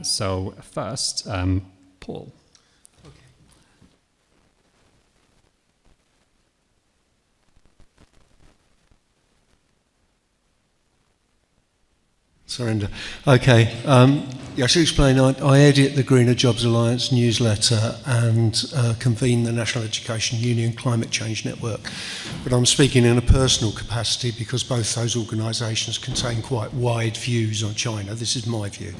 So first, Paul. Surrender. Okay. I should explain, I edit the Greener Jobs Alliance newsletter and convene the National Education Union Climate Change Network. But I'm speaking in a personal capacity because both those organisations contain quite wide views on China. This is my view.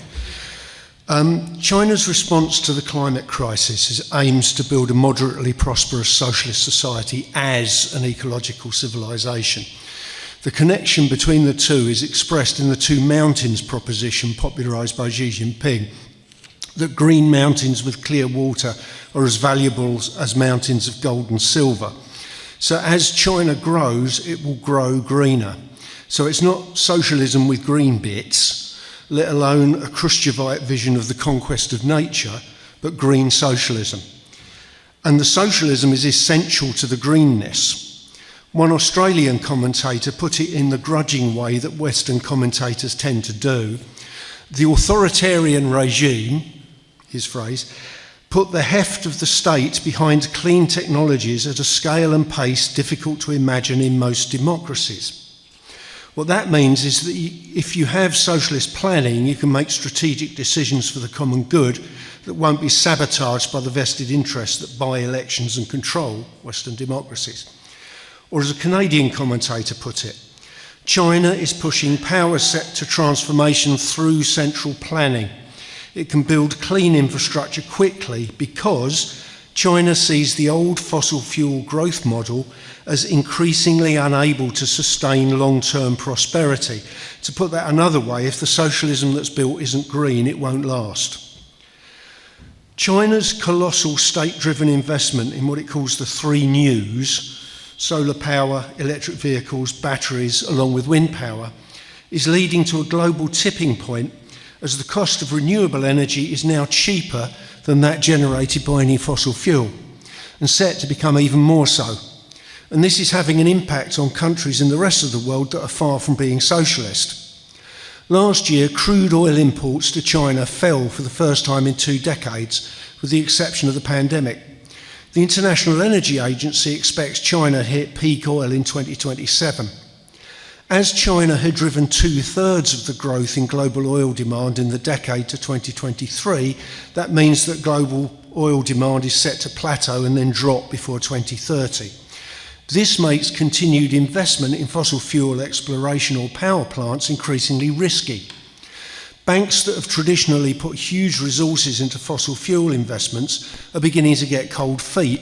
China's response to the climate crisis aims to build a moderately prosperous socialist society as an ecological civilization. The connection between the two is expressed in the two mountains proposition popularised by Xi Jinping, that green mountains with clear water are as valuable as mountains of gold and silver. So as China grows, it will grow greener. So it's not socialism with green bits, let alone a Khrushchevite vision of the conquest of nature, but green socialism. And the socialism is essential to the greenness. One Australian commentator put it in the grudging way that Western commentators tend to do. The authoritarian regime, his phrase, put the heft of the state behind clean technologies at a scale and pace difficult to imagine in most democracies. What that means is that if you have socialist planning, you can make strategic decisions for the common good that won't be sabotaged by the vested interests that buy elections and control Western democracies. Or as a Canadian commentator put it, China is pushing power sector transformation through central planning. It can build clean infrastructure quickly because China sees the old fossil fuel growth model as increasingly unable to sustain long-term prosperity. To put that another way, if the socialism that's built isn't green, it won't last. China's colossal state-driven investment in what it calls the three news, solar power, electric vehicles, batteries, along with wind power, is leading to a global tipping point as the cost of renewable energy is now cheaper than that generated by any fossil fuel, and set to become even more so. And this is having an impact on countries in the rest of the world that are far from being socialist. Last year, crude oil imports to China fell for the first time in 2 decades, with the exception of the pandemic. The International Energy Agency expects China to hit peak oil in 2027. As China had driven 2/3 of the growth in global oil demand in the decade to 2023, that means that global oil demand is set to plateau and then drop before 2030. This makes continued investment in fossil fuel exploration or power plants increasingly risky. Banks that have traditionally put huge resources into fossil fuel investments are beginning to get cold feet,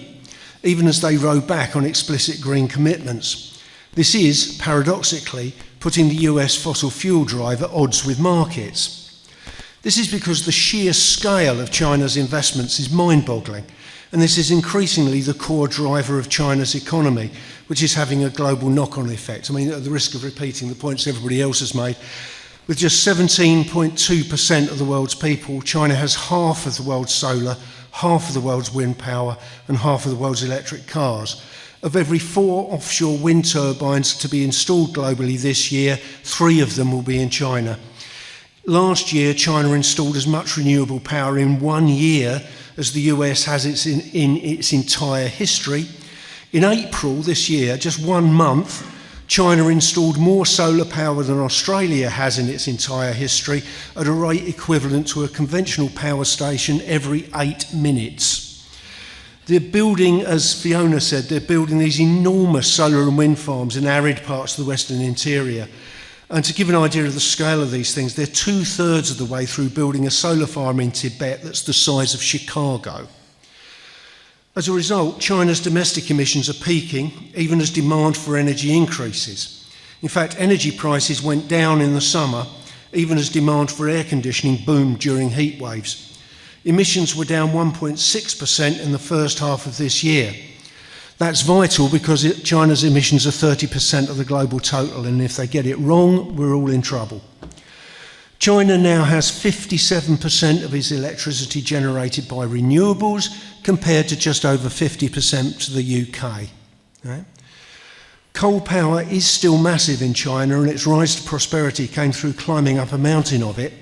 even as they row back on explicit green commitments. This is, paradoxically, putting the US fossil fuel drive at odds with markets. This is because the sheer scale of China's investments is mind-boggling, and this is increasingly the core driver of China's economy, which is having a global knock-on effect. I mean, at the risk of repeating the points everybody else has made, with just 17.2% of the world's people, China has half of the world's solar, half of the world's wind power, and half of the world's electric cars. Of every 4 offshore wind turbines to be installed globally this year, 3 of them will be in China. Last year, China installed as much renewable power in 1 year as the US has in its entire history. In April this year, just 1 month, China installed more solar power than Australia has in its entire history at a rate equivalent to a conventional power station every 8 minutes. They're building, as Fiona said, they're building these enormous solar and wind farms in arid parts of the Western interior. And to give an idea of the scale of these things, they're 2/3 of the way through building a solar farm in Tibet that's the size of Chicago. As a result, China's domestic emissions are peaking, even as demand for energy increases. In fact, energy prices went down in the summer, even as demand for air conditioning boomed during heat waves. Emissions were down 1.6% in the first half of this year. That's vital because China's emissions are 30% of the global total, and if they get it wrong, we're all in trouble. China now has 57% of its electricity generated by renewables, compared to just over 50% to the UK. Right? Coal power is still massive in China, and its rise to prosperity came through climbing up a mountain of it.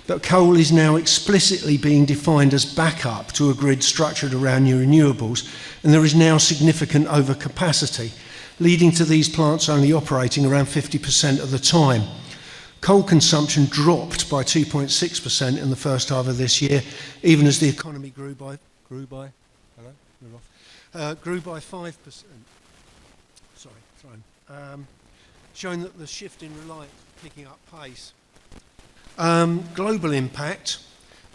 But coal is now explicitly being defined as backup to a grid structured around new renewables, and there is now significant overcapacity, leading to these plants only operating around 50% of the time. Coal consumption dropped by 2.6% in the first half of this year, even as the economy grew by 5%. Showing that the shift in reliance is picking up pace. Global impact.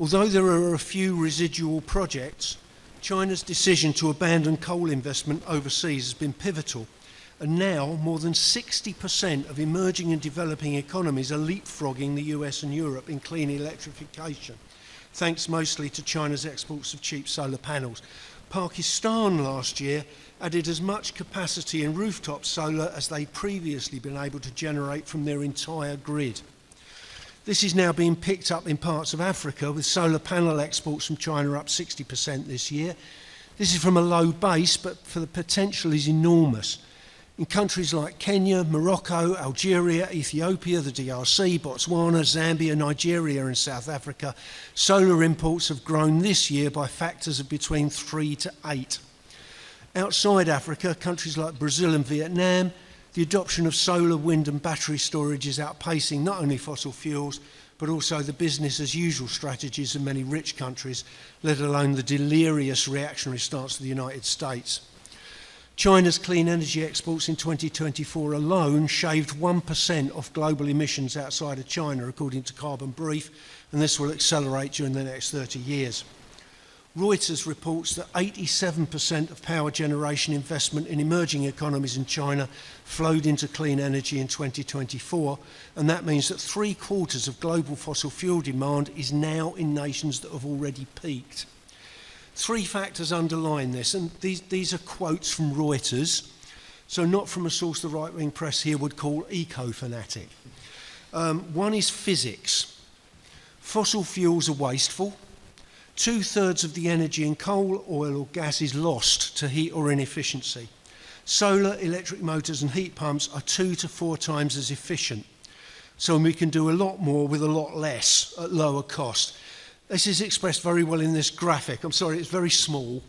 Although there are a few residual projects, China's decision to abandon coal investment overseas has been pivotal. And now, more than 60% of emerging and developing economies are leapfrogging the US and Europe in clean electrification, thanks mostly to China's exports of cheap solar panels. Pakistan last year added as much capacity in rooftop solar as they'd previously been able to generate from their entire grid. This is now being picked up in parts of Africa, with solar panel exports from China up 60% this year. This is from a low base, but the potential is enormous. In countries like Kenya, Morocco, Algeria, Ethiopia, the DRC, Botswana, Zambia, Nigeria and South Africa, solar imports have grown this year by factors of between 3 to 8. Outside Africa, countries like Brazil and Vietnam, the adoption of solar, wind and battery storage is outpacing not only fossil fuels, but also the business as usual strategies of many rich countries, let alone the delirious reactionary stance of the United States. China's clean energy exports in 2024 alone shaved 1% off global emissions outside of China, according to Carbon Brief, and this will accelerate during the next 30 years. Reuters reports that 87% of power generation investment in emerging economies in China flowed into clean energy in 2024, and that means that 3/4 of global fossil fuel demand is now in nations that have already peaked. Three factors underline this, and these are quotes from Reuters, so not from a source the right-wing press here would call eco-fanatic. One is physics. Fossil fuels are wasteful. 2/3 of the energy in coal, oil or gas is lost to heat or inefficiency. Solar, electric motors and heat pumps are 2 to 4 times as efficient. So we can do a lot more with a lot less at lower cost. This is expressed very well in this graphic. I'm sorry, it's very small,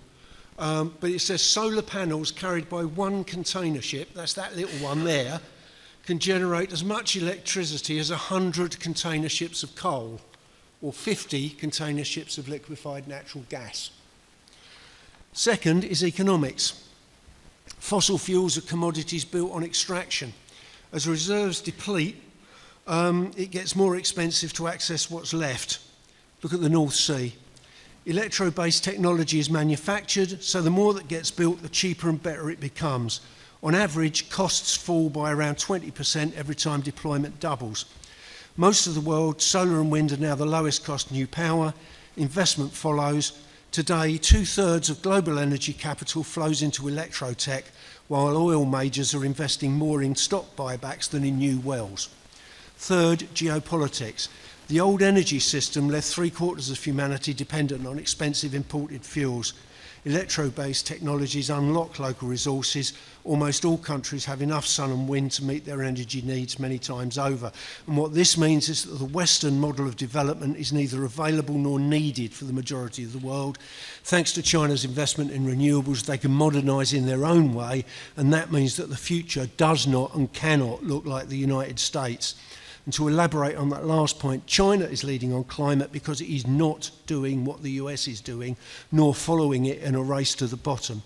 but it says solar panels carried by one container ship, that's that little one there, can generate as much electricity as 100 container ships of coal, or 50 container ships of liquefied natural gas. Second is economics. Fossil fuels are commodities built on extraction. As reserves deplete, it gets more expensive to access what's left. Look at the North Sea. Electro-based technology is manufactured, so the more that gets built, the cheaper and better it becomes. On average, costs fall by around 20% every time deployment doubles. Most of the world, solar and wind are now the lowest cost new power. Investment follows. Today, 2/3 of global energy capital flows into electro-tech, while oil majors are investing more in stock buybacks than in new wells. Third, geopolitics. The old energy system left 3/4 of humanity dependent on expensive imported fuels. Electro-based technologies unlock local resources. Almost all countries have enough sun and wind to meet their energy needs many times over. And what this means is that the Western model of development is neither available nor needed for the majority of the world. Thanks to China's investment in renewables, they can modernise in their own way, and that means that the future does not and cannot look like the United States. And to elaborate on that last point, China is leading on climate because it is not doing what the US is doing, nor following it in a race to the bottom.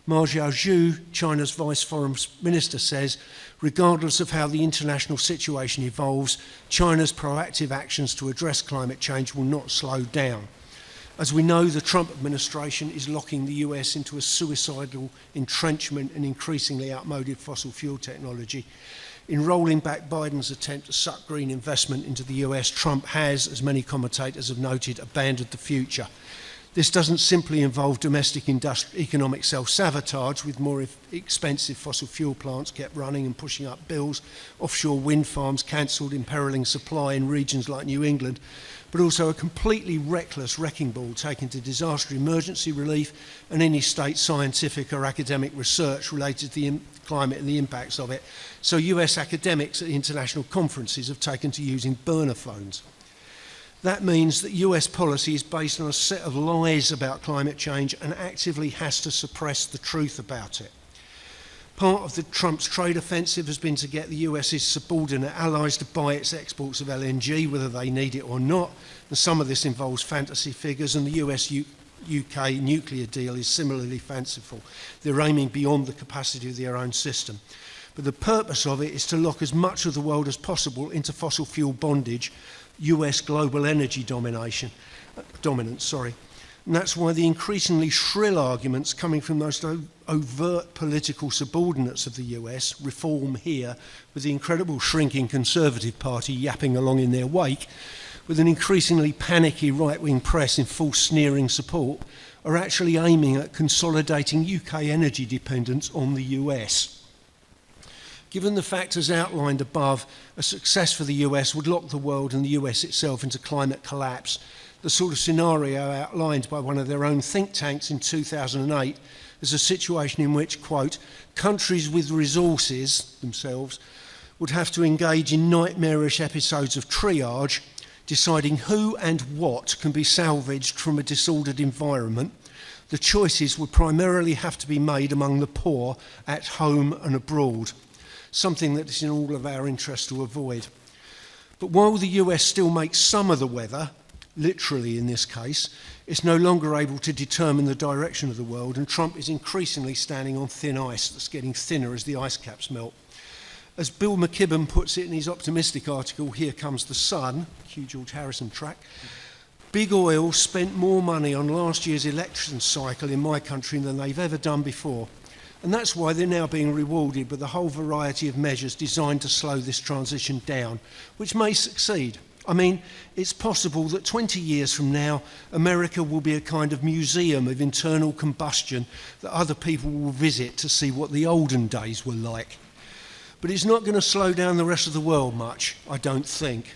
Ma Xiaozhu, China's Vice Foreign Minister, says, regardless of how the international situation evolves, China's proactive actions to address climate change will not slow down. As we know, the Trump administration is locking the US into a suicidal entrenchment in increasingly outmoded fossil fuel technology. In rolling back Biden's attempt to suck green investment into the US, Trump has, as many commentators have noted, abandoned the future. This doesn't simply involve domestic economic self-sabotage, with more expensive fossil fuel plants kept running and pushing up bills, offshore wind farms cancelled, imperiling supply in regions like New England, but also a completely reckless wrecking ball taken to disaster emergency relief and any state scientific or academic research related to the climate and the impacts of it. So US academics at international conferences have taken to using burner phones. That means that US policy is based on a set of lies about climate change and actively has to suppress the truth about it. Part of the Trump's trade offensive has been to get the US's subordinate allies to buy its exports of LNG, whether they need it or not. And some of this involves fantasy figures, and the US-UK nuclear deal is similarly fanciful. They're aiming beyond the capacity of their own system. But the purpose of it is to lock as much of the world as possible into fossil fuel bondage, US global energy dominance. And that's why the increasingly shrill arguments coming from those overt political subordinates of the US, reform here, with the incredible shrinking Conservative Party yapping along in their wake, with an increasingly panicky right-wing press in full sneering support, are actually aiming at consolidating UK energy dependence on the US. Given the factors outlined above, a success for the US would lock the world and the US itself into climate collapse. The sort of scenario outlined by one of their own think tanks in 2008 is a situation in which, quote, countries with resources themselves would have to engage in nightmarish episodes of triage, deciding who and what can be salvaged from a disordered environment. The choices would primarily have to be made among the poor at home and abroad, something that is in all of our interest to avoid. But while the US still makes some of the weather, literally in this case, it's no longer able to determine the direction of the world, and Trump is increasingly standing on thin ice that's getting thinner as the ice caps melt. As Bill McKibben puts it in his optimistic article, Here Comes the Sun, cue George Harrison track, Big Oil spent more money on last year's election cycle in my country than they've ever done before. And that's why they're now being rewarded with a whole variety of measures designed to slow this transition down, which may succeed. I mean, it's possible that 20 years from now, America will be a kind of museum of internal combustion that other people will visit to see what the olden days were like. But it's not going to slow down the rest of the world much, I don't think.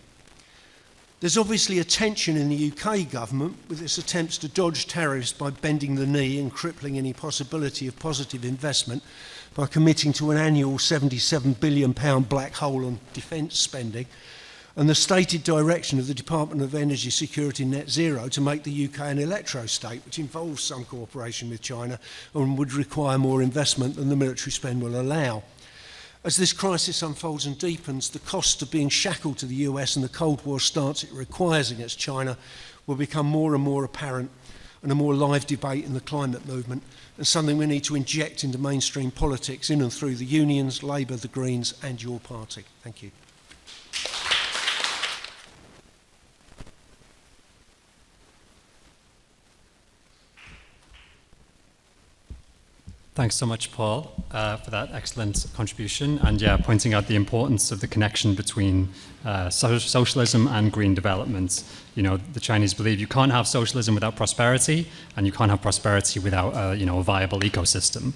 There's obviously a tension in the UK government with its attempts to dodge tariffs by bending the knee and crippling any possibility of positive investment by committing to an annual £77 billion black hole on defence spending, and the stated direction of the Department of Energy Security Net Zero to make the UK an electro-state, which involves some cooperation with China and would require more investment than the military spend will allow. As this crisis unfolds and deepens, the cost of being shackled to the US and the Cold War stance it requires against China will become more and more apparent, and a more live debate in the climate movement, and something we need to inject into mainstream politics in and through the unions, Labour, the Greens and your party. Thank you. Thanks so much, Paul, for that excellent contribution, and pointing out the importance of the connection between socialism and green development. You know, the Chinese believe you can't have socialism without prosperity, and you can't have prosperity without a viable ecosystem.